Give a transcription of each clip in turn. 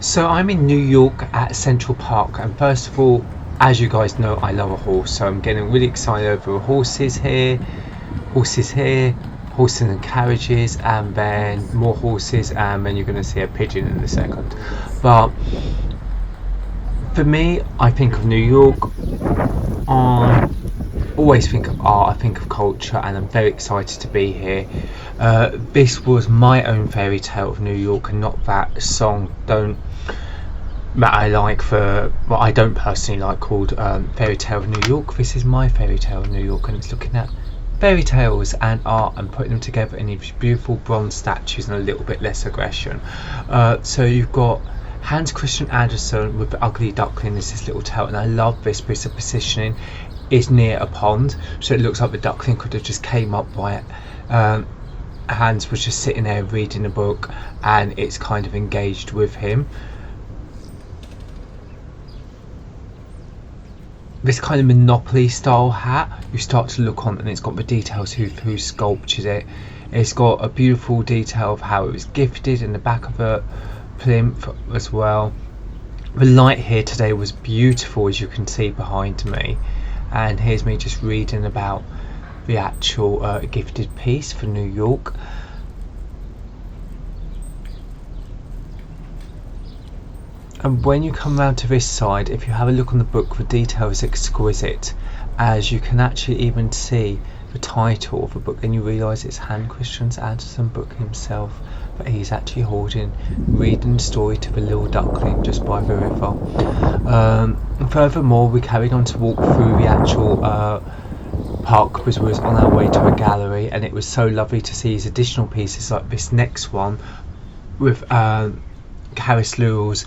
So I'm in New York at Central Park, and first of all, as you guys know, I love a horse, so I'm getting really excited over horses here, horses and carriages, and then more horses, and then you're going to see a pigeon in a second. But for me, I think of New York. I always think of art, I think of culture, and I'm very excited to be here. This was my own fairy tale of New York, and not that song. Don't that I like for what I don't personally like called Fairy Tale of New York. This is my Fairy Tale of New York, and it's looking at fairy tales and art and putting them together in these beautiful bronze statues and a little bit less aggression. So you've got Hans Christian Andersen with the Ugly Duckling as this little tale, and I love this piece of positioning. Is near a pond, so it looks like the duckling could have just came up by it. Hans was just sitting there reading a book, and it's kind of engaged with him. This kind of Monopoly style hat, you start to look on, and it's got the details who sculptured it. It's got a beautiful detail of how it was gifted in the back of a plinth as well. The light here today was beautiful, as you can see behind me. And here's me just reading about the actual gifted piece for New York. And when you come round to this side, if you have a look on the book, the detail is exquisite, as you can actually even see the title of the book, and you realise it's Hans Christian Andersen book himself, but he's actually reading the story to the little duckling just by the river. Furthermore, we carried on to walk through the actual park because we was on our way to a gallery, and it was so lovely to see these additional pieces like this next one with Harris Lewell's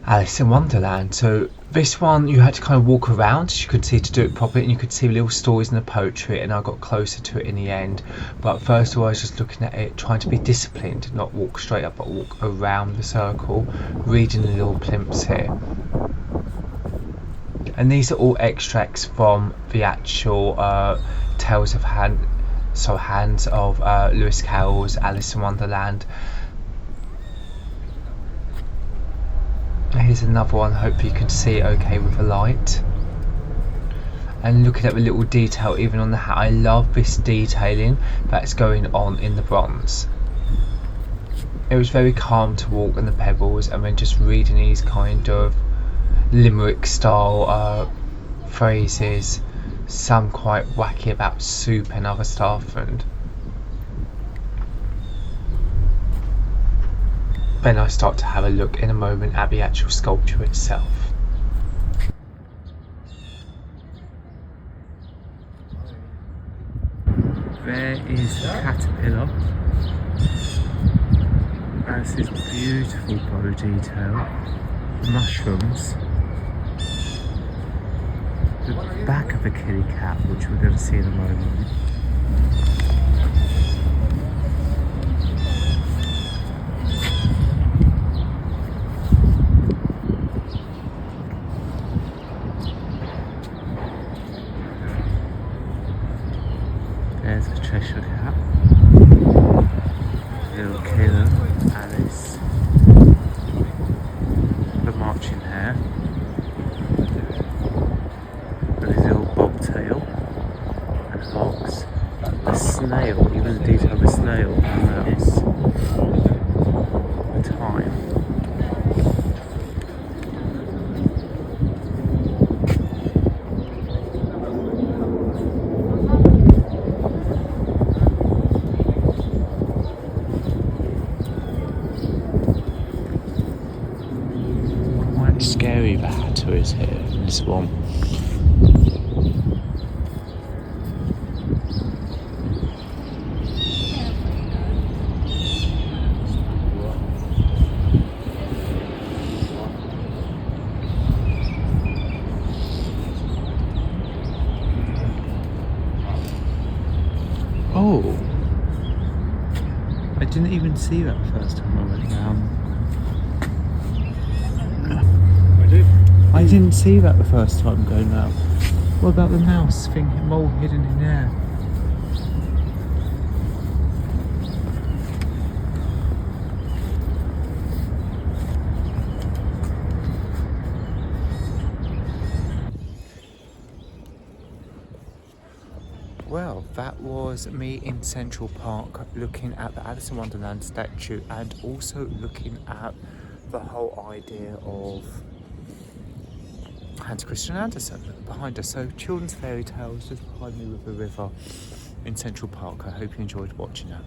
Alice in Wonderland. So this one you had to kind of walk around, as you could see, to do it properly, and you could see little stories in the poetry, and I got closer to it in the end. But first of all, I was just looking at it, trying to be disciplined, not walk straight up but walk around the circle, reading the little plimps here. And these are all extracts from the actual Tales of Hands of Lewis Carroll's Alice in Wonderland. Here's another one, hopefully you can see it okay with the light. And looking at the little detail even on the hat, I love this detailing that's going on in the bronze. It was very calm to walk on the pebbles, and then just reading these kind of limerick style phrases, some quite wacky about soup and other stuff, and then I start to have a look in a moment at the actual sculpture itself. There is the caterpillar. That's this beautiful bow detail. Mushrooms. The back of the kitty cat, which we're going to see in a moment. There's the Cheshire Cat, little killer, Alice, the marching hare, with his little bobtail and hogs, the snail, even the detail of the snail, and mouse, the time. Scary the hatter is here in this one. Oh, I didn't even see that the first time I went down. I didn't see that the first time going round. What about the mouse thing, mole hidden in there? Well, that was me in Central Park looking at the Alice in Wonderland statue and also looking at the whole idea of Hans Christian Andersen behind us. So, children's fairy tales just behind me with the river in Central Park. I hope you enjoyed watching that.